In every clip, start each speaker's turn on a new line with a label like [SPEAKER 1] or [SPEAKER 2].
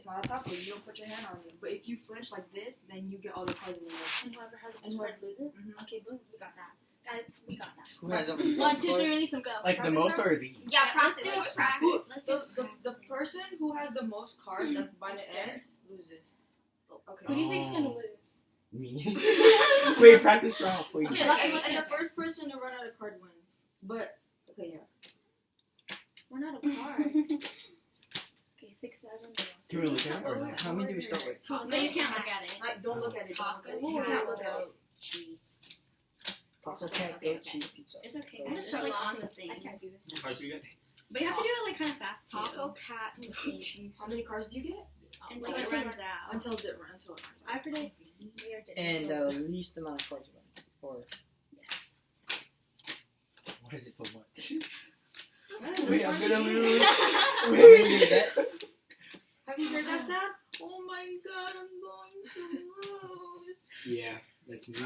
[SPEAKER 1] it's not a taco. You don't put your hand on it. But if you flinch like this, then you get all the cards in the room.
[SPEAKER 2] And whoever has the most cards loses? Okay, boom, we got that. Guys, we got that.
[SPEAKER 3] Who has over
[SPEAKER 2] 1, 2, 3, release them, go.
[SPEAKER 3] Like the most or the?
[SPEAKER 4] Yeah,
[SPEAKER 2] let's
[SPEAKER 4] practice.
[SPEAKER 2] do it.
[SPEAKER 4] Practice.
[SPEAKER 2] Let's do it.
[SPEAKER 1] The person who has the most cards by the end loses. Okay.
[SPEAKER 2] Who do you think's gonna lose?
[SPEAKER 3] Me. Wait, practice round, please.
[SPEAKER 2] Okay,
[SPEAKER 1] And the first person to run out of card wins. But okay, yeah.
[SPEAKER 2] We're not a card. Okay, 6, 7.
[SPEAKER 3] Can we look at it? Or how many do we start with?
[SPEAKER 2] No, you can't look at it.
[SPEAKER 1] Don't look at it.
[SPEAKER 4] Taco.
[SPEAKER 1] You can't look at it.
[SPEAKER 4] Cheese.
[SPEAKER 3] Taco cat, goat cheese pizza.
[SPEAKER 2] It's okay.
[SPEAKER 3] I'm
[SPEAKER 2] It's
[SPEAKER 4] so
[SPEAKER 2] like
[SPEAKER 4] long.
[SPEAKER 2] on the thing. I can't do this.
[SPEAKER 5] Cards you get?
[SPEAKER 2] But you have to do it like kind of fast too.
[SPEAKER 4] Taco, cat, and cheese.
[SPEAKER 1] How many cards do you get?
[SPEAKER 2] Until it runs out.
[SPEAKER 1] Until it runs out.
[SPEAKER 2] I predict we are dead.
[SPEAKER 3] And the least amount of cards you win. Or
[SPEAKER 2] Yes.
[SPEAKER 3] why is it so much?
[SPEAKER 1] Yeah,
[SPEAKER 3] Wait, I'm gonna lose.
[SPEAKER 4] Wait,
[SPEAKER 3] Wait, that?
[SPEAKER 1] Have you heard that sound? Oh my god, I'm going to lose.
[SPEAKER 5] Yeah, that's me.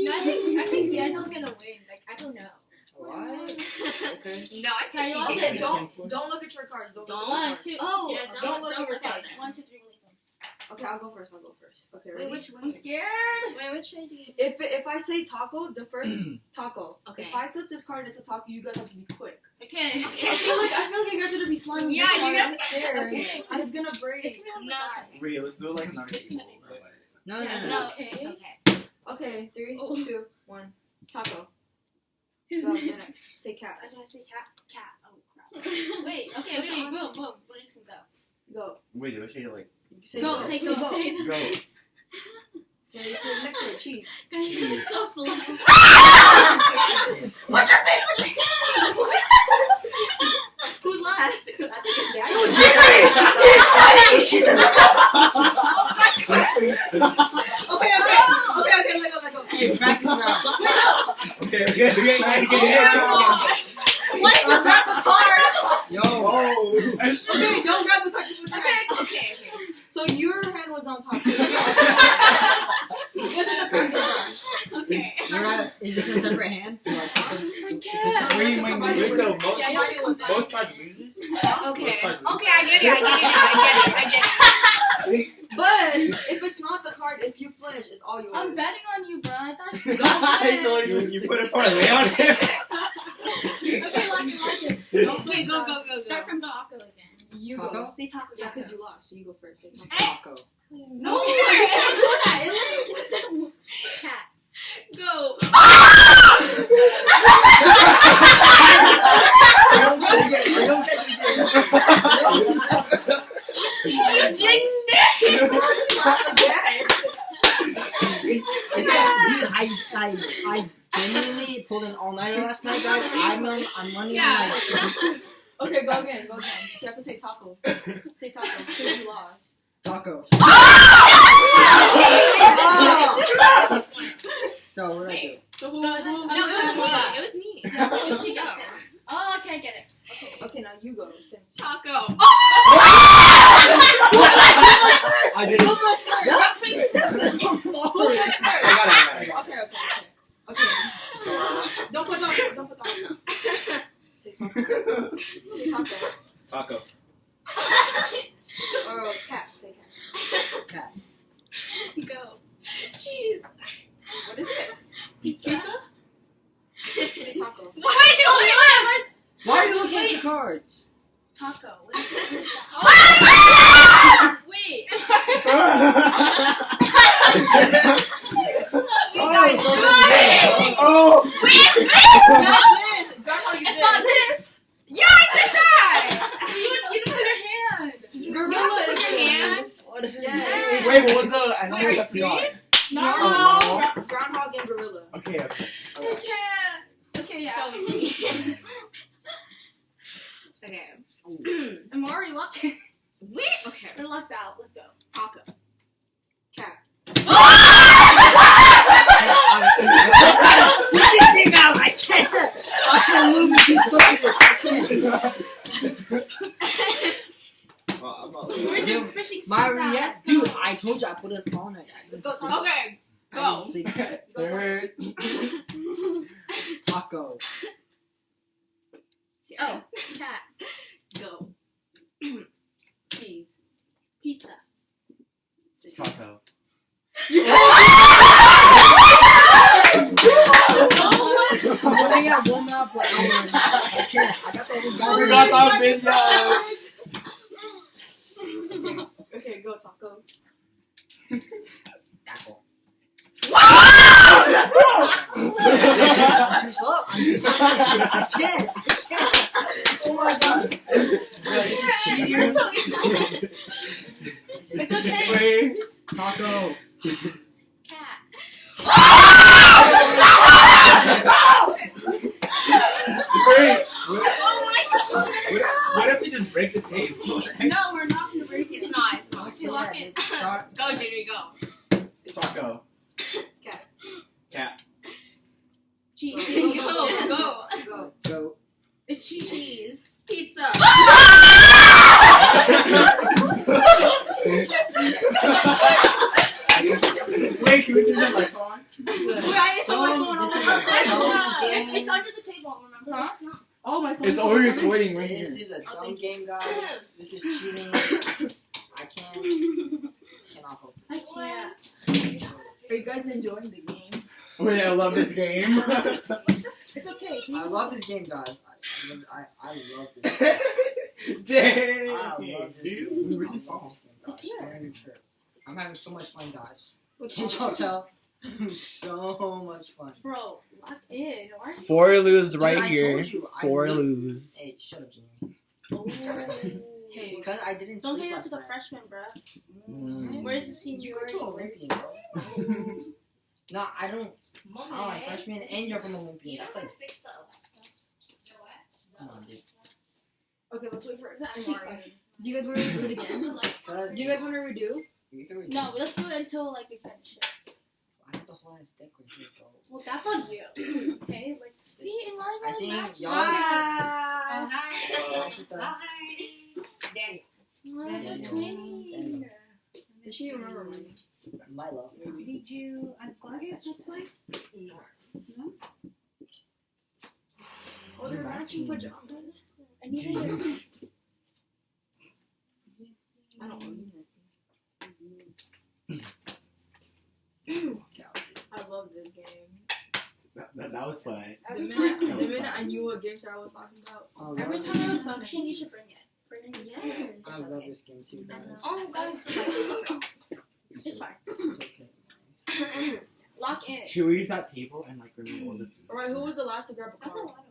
[SPEAKER 2] No, I think Daniel's gonna win. Like, I don't know.
[SPEAKER 3] What? Okay.
[SPEAKER 4] No, I
[SPEAKER 2] Can you
[SPEAKER 4] can see
[SPEAKER 1] Okay,
[SPEAKER 4] it.
[SPEAKER 1] don't look at your cards. Don't. Look at
[SPEAKER 2] 1,
[SPEAKER 1] your
[SPEAKER 2] 2.
[SPEAKER 4] Oh,
[SPEAKER 2] yeah,
[SPEAKER 1] don't look at your
[SPEAKER 2] at
[SPEAKER 1] cards.
[SPEAKER 2] it. 1, 2, 3, release them.
[SPEAKER 1] cards. Okay, I'll go first. Okay, ready?
[SPEAKER 4] Wait, which one?
[SPEAKER 2] I'm scared. Wait, which should I do?
[SPEAKER 1] If I say taco, the first taco.
[SPEAKER 4] Okay.
[SPEAKER 1] If I flip this card, it's a taco. You guys have to be quick.
[SPEAKER 2] Okay.
[SPEAKER 1] I feel like you guys are gonna be sliding.
[SPEAKER 4] Yeah,
[SPEAKER 1] this
[SPEAKER 4] you
[SPEAKER 1] card.
[SPEAKER 4] guys
[SPEAKER 1] I'm
[SPEAKER 4] are
[SPEAKER 1] scared,
[SPEAKER 2] Okay.
[SPEAKER 1] and it's gonna break.
[SPEAKER 2] It's gonna
[SPEAKER 4] No, it's
[SPEAKER 2] die.
[SPEAKER 3] Wait, let's do it like another
[SPEAKER 2] It's gonna
[SPEAKER 3] game.
[SPEAKER 2] be
[SPEAKER 3] No,
[SPEAKER 2] Yeah,
[SPEAKER 3] no,
[SPEAKER 2] no.
[SPEAKER 3] no.
[SPEAKER 2] Okay.
[SPEAKER 4] It's okay.
[SPEAKER 1] Okay, 3,
[SPEAKER 2] Oh.
[SPEAKER 1] 2, 1. Taco.
[SPEAKER 2] Who's
[SPEAKER 1] So you're next. Say cat.
[SPEAKER 2] I gotta say cat. Cat. Oh crap. Wait. Okay. Boom. Boom. Release them. Go.
[SPEAKER 1] Go.
[SPEAKER 3] Wait, do I say it like
[SPEAKER 1] Say
[SPEAKER 2] Go. Say go.
[SPEAKER 1] Go.
[SPEAKER 2] Say
[SPEAKER 3] go?
[SPEAKER 1] Say next word. Cheese.
[SPEAKER 2] Guys, this is so slow.
[SPEAKER 1] Who's last? I think it's Daniel. Okay. Let go.
[SPEAKER 3] Okay, practice round.
[SPEAKER 5] Okay.
[SPEAKER 1] Wait, grab the card.
[SPEAKER 3] Yo.
[SPEAKER 1] Okay, don't grab the card.
[SPEAKER 4] Okay.
[SPEAKER 1] So your hand was on top. It wasn't the practice round.
[SPEAKER 4] Okay.
[SPEAKER 3] Is this a separate hand?
[SPEAKER 1] I
[SPEAKER 2] can't.
[SPEAKER 3] Wait, wait,
[SPEAKER 5] Wait, so most,
[SPEAKER 2] Yeah, you have to do that.
[SPEAKER 5] most cards loses?
[SPEAKER 4] Okay.
[SPEAKER 5] Most cards lose.
[SPEAKER 4] Okay, I get it.
[SPEAKER 1] But if it's not the card, if you flinch, it's all yours.
[SPEAKER 2] I'm betting on you, bro. I thought.
[SPEAKER 5] You put a parlay on him?
[SPEAKER 2] Okay, lock it.
[SPEAKER 4] Okay, go.
[SPEAKER 2] Start from taco again.
[SPEAKER 1] You
[SPEAKER 3] Taco?
[SPEAKER 1] go.
[SPEAKER 2] Say taco.
[SPEAKER 1] Yeah, because you lost, so you go first. Say taco.
[SPEAKER 3] Taco.
[SPEAKER 1] No, you can't do that.
[SPEAKER 2] Cat.
[SPEAKER 4] Go. You jinxed it.
[SPEAKER 3] I genuinely pulled an all-nighter last night, guys. I'm running
[SPEAKER 4] Yeah.
[SPEAKER 1] Okay, go again. So you have to say taco. Say taco, because you lost.
[SPEAKER 3] Taco. So what do I do?
[SPEAKER 1] So who?
[SPEAKER 2] No,
[SPEAKER 4] No, it was me.
[SPEAKER 2] If she gets it. Oh, okay, I get it.
[SPEAKER 1] Okay, now you go. Since
[SPEAKER 4] Taco.
[SPEAKER 5] I did it.
[SPEAKER 1] Okay. Don't put taco. Say taco. Say taco.
[SPEAKER 5] Taco.
[SPEAKER 1] Or cat. Say cat.
[SPEAKER 4] Go. Cheese.
[SPEAKER 1] What is it?
[SPEAKER 4] Pizza.
[SPEAKER 1] Say taco.
[SPEAKER 4] Why
[SPEAKER 3] Why are you looking at your cards?
[SPEAKER 2] Taco. What is it?
[SPEAKER 4] Wait.
[SPEAKER 1] It's not this.
[SPEAKER 4] Yeah, I did that.
[SPEAKER 2] You didn't put your hand.
[SPEAKER 4] You
[SPEAKER 1] Gorilla
[SPEAKER 4] have to
[SPEAKER 1] is
[SPEAKER 4] put your hands.
[SPEAKER 3] What is it?
[SPEAKER 1] Yes.
[SPEAKER 3] Wait, what was the? I know
[SPEAKER 4] Wait, are you
[SPEAKER 3] that's the odds.
[SPEAKER 4] serious?
[SPEAKER 1] No. Groundhog and gorilla.
[SPEAKER 3] Okay.
[SPEAKER 2] I can't. Okay, yeah.
[SPEAKER 4] So easy. Okay.
[SPEAKER 2] I'm already locked in.
[SPEAKER 4] Wait. Okay.
[SPEAKER 2] We're locked out. Let's go.
[SPEAKER 4] Taco.
[SPEAKER 1] Cat.
[SPEAKER 3] I can move too slowly.
[SPEAKER 2] We're just fishing
[SPEAKER 3] Maria, dude, I told you I put it on it.
[SPEAKER 1] Let's go taco.
[SPEAKER 4] Okay.
[SPEAKER 3] Go.
[SPEAKER 1] Go
[SPEAKER 3] Third. Taco.
[SPEAKER 2] Oh, cat.
[SPEAKER 4] Go.
[SPEAKER 1] Cheese.
[SPEAKER 5] We got our video.
[SPEAKER 1] Okay, go Taco.
[SPEAKER 3] Tackle.
[SPEAKER 5] Yeah.
[SPEAKER 3] I'm too slow. I can't.
[SPEAKER 1] Oh my god.
[SPEAKER 3] You're so
[SPEAKER 2] It's okay.
[SPEAKER 5] Wait.
[SPEAKER 3] Taco.
[SPEAKER 4] Cat.
[SPEAKER 5] Wait.
[SPEAKER 4] Oh my god.
[SPEAKER 5] What if we just break the table?
[SPEAKER 1] No, we're not gonna break it.
[SPEAKER 4] It's not. It's not.
[SPEAKER 3] Okay,
[SPEAKER 4] Lock
[SPEAKER 3] yeah,
[SPEAKER 4] it.
[SPEAKER 3] start.
[SPEAKER 4] Go, Jimmy. Go.
[SPEAKER 5] Taco.
[SPEAKER 1] Cat.
[SPEAKER 5] Cat.
[SPEAKER 2] Cheese.
[SPEAKER 4] Go. Go.
[SPEAKER 1] Go.
[SPEAKER 3] Go.
[SPEAKER 2] It's cheese.
[SPEAKER 4] Pizza.
[SPEAKER 5] Wait, can we turn the lights on?
[SPEAKER 1] Wait, I put my phone on
[SPEAKER 2] It's under the table, remember?
[SPEAKER 1] Huh?
[SPEAKER 2] It's not.
[SPEAKER 1] Oh, my phone.
[SPEAKER 5] It's already recording right
[SPEAKER 3] This
[SPEAKER 5] here.
[SPEAKER 3] is a dumb game, guys. This is cheating. I cannot hope.
[SPEAKER 2] I can't.
[SPEAKER 1] Are you guys enjoying the game?
[SPEAKER 5] Wait, I love this game.
[SPEAKER 2] It's okay.
[SPEAKER 3] I love this game, guys. I love this game.
[SPEAKER 5] Dang.
[SPEAKER 3] I love this game.
[SPEAKER 5] Where's
[SPEAKER 3] I
[SPEAKER 5] your phone?
[SPEAKER 3] love this game, guys.
[SPEAKER 2] It's here.
[SPEAKER 3] Very true. I'm having so much fun, guys. Can't y'all tell? So much fun.
[SPEAKER 2] Bro, lock in. Why are you-
[SPEAKER 6] 4 lose right
[SPEAKER 3] Dude, I
[SPEAKER 6] here.
[SPEAKER 3] told you, I
[SPEAKER 6] 4
[SPEAKER 3] knew.
[SPEAKER 6] lose.
[SPEAKER 3] Hey, shut up, Jimmy.
[SPEAKER 2] Oh.
[SPEAKER 1] Hey,
[SPEAKER 3] Because I didn't
[SPEAKER 2] Don't
[SPEAKER 3] sleep
[SPEAKER 2] take that to
[SPEAKER 3] last
[SPEAKER 2] the
[SPEAKER 3] night.
[SPEAKER 2] freshman, bruh.
[SPEAKER 3] Mm.
[SPEAKER 2] Where's the senior?
[SPEAKER 3] You go to Olympian, bro. No, I don't like freshman, and you're from Olympian. That's like,
[SPEAKER 4] fix the Alexa.
[SPEAKER 3] come on, dude.
[SPEAKER 1] okay, let's wait for it.
[SPEAKER 2] It's actually funny.
[SPEAKER 1] Do you guys want to redo it again? Do you guys want to redo?
[SPEAKER 3] You can read
[SPEAKER 2] No, let's do it until like we finish it.
[SPEAKER 3] I have the whole ass deck right here, bro.
[SPEAKER 2] Well, that's on you. Okay, like see in line
[SPEAKER 3] I think
[SPEAKER 2] match.
[SPEAKER 3] y'all-
[SPEAKER 4] Oh,
[SPEAKER 1] Bye.
[SPEAKER 4] hi.
[SPEAKER 3] Put the-
[SPEAKER 4] Hi. Daniel.
[SPEAKER 3] Daniel.
[SPEAKER 2] Twinning.
[SPEAKER 1] Did she remember mine?
[SPEAKER 3] Milo.
[SPEAKER 2] Did you unplug it this way?
[SPEAKER 4] No.
[SPEAKER 1] Oh, they're matching pajamas.
[SPEAKER 2] I need to.
[SPEAKER 1] I don't know. I love this game.
[SPEAKER 5] That was fun.
[SPEAKER 1] The
[SPEAKER 2] Every
[SPEAKER 1] minute,
[SPEAKER 2] time,
[SPEAKER 1] the minute I knew what game I was talking about.
[SPEAKER 3] Oh,
[SPEAKER 2] every
[SPEAKER 3] Lord.
[SPEAKER 2] time I have a function, you should bring it. Bring it. Yes.
[SPEAKER 3] I love this game too, guys.
[SPEAKER 4] Oh, guys.
[SPEAKER 2] It's fine.
[SPEAKER 3] It's okay.
[SPEAKER 2] Lock in.
[SPEAKER 5] Should we use that table and like remove all the food?
[SPEAKER 1] Alright, who was the last to grab a
[SPEAKER 2] That's a
[SPEAKER 1] card?
[SPEAKER 2] lot of.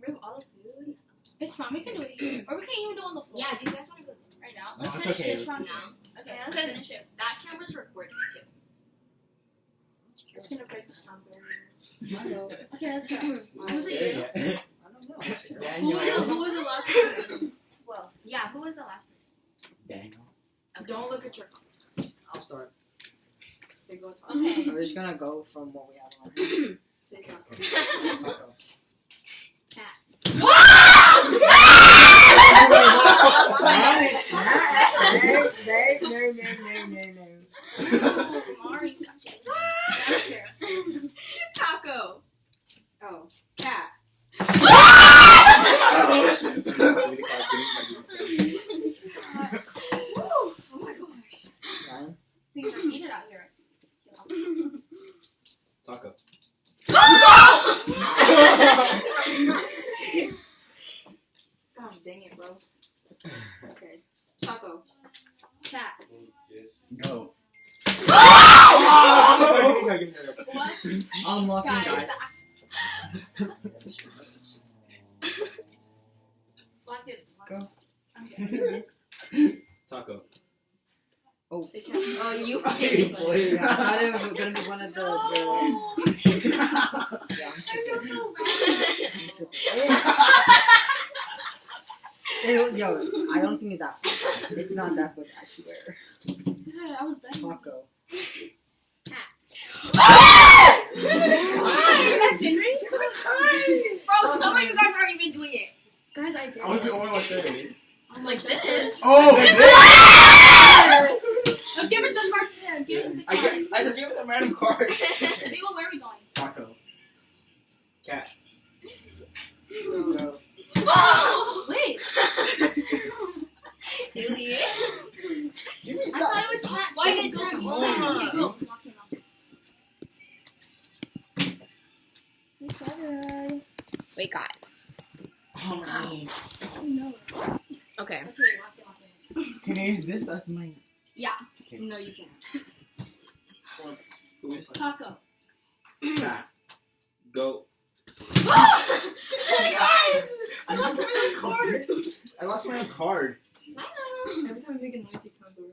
[SPEAKER 2] Remove all the food. It's fine. We can do it here, or we can even do it on the floor.
[SPEAKER 4] Yeah, do you guys want to go
[SPEAKER 2] Right now.
[SPEAKER 5] No,
[SPEAKER 2] Let's
[SPEAKER 5] it's
[SPEAKER 2] finish
[SPEAKER 5] okay,
[SPEAKER 2] this
[SPEAKER 5] let's
[SPEAKER 2] round
[SPEAKER 5] do
[SPEAKER 2] now. Okay, let's
[SPEAKER 4] Because-
[SPEAKER 2] finish it.
[SPEAKER 4] That camera's recording too.
[SPEAKER 2] It's gonna break the sound barrier.
[SPEAKER 3] Milo.
[SPEAKER 2] Okay, let's go.
[SPEAKER 5] Who's
[SPEAKER 2] it
[SPEAKER 5] it?
[SPEAKER 3] I don't know.
[SPEAKER 1] Who was the last person?
[SPEAKER 2] Well,
[SPEAKER 4] Yeah, who was the last
[SPEAKER 5] Daniel.
[SPEAKER 1] Don't look at your cards.
[SPEAKER 3] I'll start.
[SPEAKER 1] They go talk.
[SPEAKER 2] okay.
[SPEAKER 3] We're just gonna go from what we have on.
[SPEAKER 1] Say talk.
[SPEAKER 3] Taco.
[SPEAKER 2] Mari, gotcha. That's fair.
[SPEAKER 4] Taco.
[SPEAKER 1] Oh, cat.
[SPEAKER 4] Oh my gosh.
[SPEAKER 3] Ryan.
[SPEAKER 2] Things are heated out here.
[SPEAKER 5] Taco.
[SPEAKER 1] God dang it, bro. Okay. Taco.
[SPEAKER 2] Cat.
[SPEAKER 5] Go.
[SPEAKER 2] What?
[SPEAKER 3] Unlocking, guys.
[SPEAKER 2] Lock it.
[SPEAKER 3] Go.
[SPEAKER 2] Okay.
[SPEAKER 5] Taco.
[SPEAKER 3] Oh,
[SPEAKER 2] Say cat.
[SPEAKER 4] Oh, you
[SPEAKER 3] I thought it was gonna be one of the.
[SPEAKER 2] No.
[SPEAKER 3] Yeah, I'm
[SPEAKER 2] I
[SPEAKER 3] tripping.
[SPEAKER 2] feel so bad.
[SPEAKER 3] Yo, I don't think it's that. It's not that good, I swear.
[SPEAKER 2] Yeah, I was betting.
[SPEAKER 3] Taco.
[SPEAKER 2] Henry?
[SPEAKER 4] Bro, some of you guys aren't even doing it.
[SPEAKER 2] Guys, I did.
[SPEAKER 5] I was the only one saying.
[SPEAKER 2] I'm like, this hurts.
[SPEAKER 5] Oh!
[SPEAKER 2] Oh, give her the card to him. Give him the card.
[SPEAKER 5] I just gave it a random card.
[SPEAKER 2] Wait, well, where are we going?
[SPEAKER 5] Taco. Cat.
[SPEAKER 3] Go.
[SPEAKER 2] Wait.
[SPEAKER 4] Idiot.
[SPEAKER 5] Give me
[SPEAKER 2] I thought it was cat.
[SPEAKER 4] Why did
[SPEAKER 2] Go,
[SPEAKER 4] you-
[SPEAKER 2] go,
[SPEAKER 4] Oh.
[SPEAKER 2] go. Lock him up.
[SPEAKER 4] Wait, guys.
[SPEAKER 5] Oh, Can I use this as my?
[SPEAKER 2] No, you can't.
[SPEAKER 5] Who's
[SPEAKER 2] Taco.
[SPEAKER 5] cat? Goat.
[SPEAKER 1] Cards! I lost my card!
[SPEAKER 5] I lost my own card.
[SPEAKER 1] Every time I make a noise, he comes over.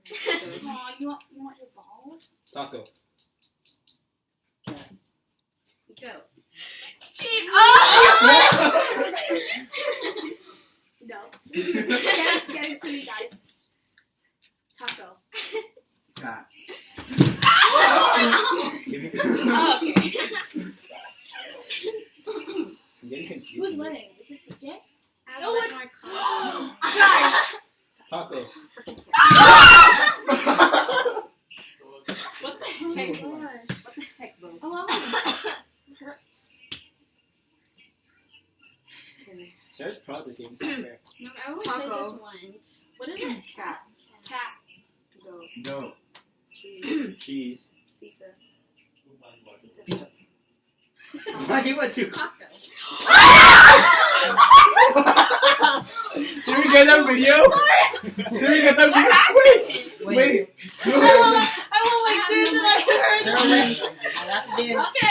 [SPEAKER 2] Aw, you want your ball?
[SPEAKER 5] Taco.
[SPEAKER 2] Go.
[SPEAKER 4] Cheat.
[SPEAKER 2] No. Get it to me, guys. Taco.
[SPEAKER 5] Cat. Give me.
[SPEAKER 4] Okay.
[SPEAKER 5] I'm getting confused.
[SPEAKER 2] Who's winning? Is it TJ? I
[SPEAKER 4] No,
[SPEAKER 2] don't like
[SPEAKER 4] it-
[SPEAKER 2] my card.
[SPEAKER 4] Guys.
[SPEAKER 5] Taco.
[SPEAKER 1] What the
[SPEAKER 2] Oh my
[SPEAKER 1] heck?
[SPEAKER 2] gosh.
[SPEAKER 1] What the heck, bro?
[SPEAKER 2] Oh,
[SPEAKER 5] Sarah's proud of this game. It's not fair.
[SPEAKER 2] no, I always
[SPEAKER 4] Taco.
[SPEAKER 2] play this once. What is it?
[SPEAKER 1] Cat.
[SPEAKER 2] Cat.
[SPEAKER 1] Go.
[SPEAKER 5] No.
[SPEAKER 2] Cheese.
[SPEAKER 5] Cheese.
[SPEAKER 2] Pizza.
[SPEAKER 5] Pizza. Why you went to?
[SPEAKER 2] Taco.
[SPEAKER 5] Did we get that video? Did we get that video? Wait.
[SPEAKER 1] I went like this and I heard
[SPEAKER 3] Sarah wins. That's the game.
[SPEAKER 4] Okay.